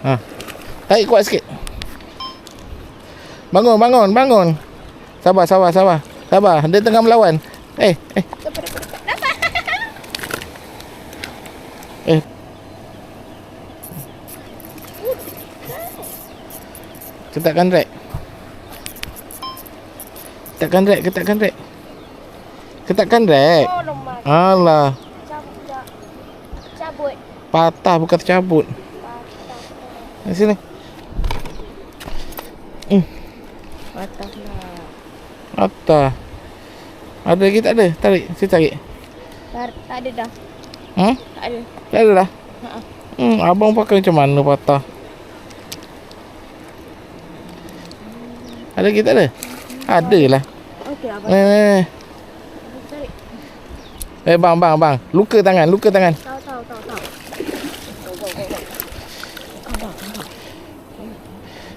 Ha. Tarik kuat sikit. Bangun, bangun, bangun. Sabar, sabar, sabar. Sabar, dia tengah melawan. Eh. Ketatkan rek. Ketatkan rek, ketatkan rek. Ketatkan rek. Oh, lemah. Alah, Cabut. patah bukan tercabut. Di sini. Patah lah. Patah. Ada lagi tak ada? Tarik, saya tarik. Tak ada dah. Tak ada. Tak ada dah. Abang pakai macam mana patah? Ada lagi tak ada? Ada lah. Okey, abang. Tarik. Bang. Luka tangan, luka tangan. Tahu. Abang.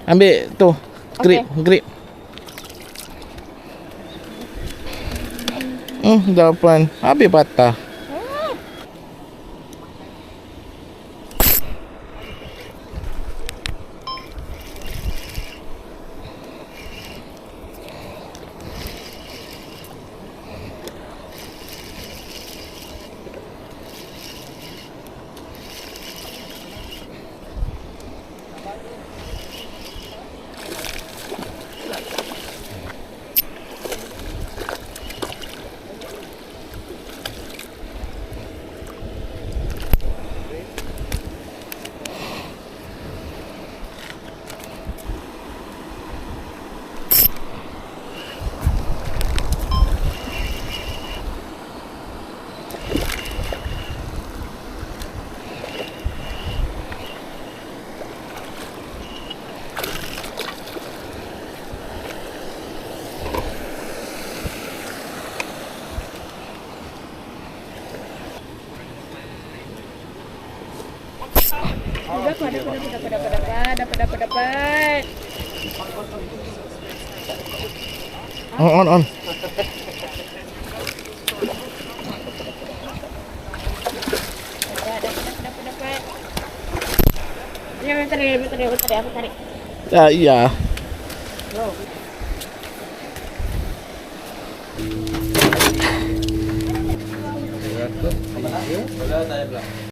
Ambil tu. Grip, grip. Jawapan. Habis patah. Dapat. On. Dapat. Ya, bentar, aku tarik. Ya, iya.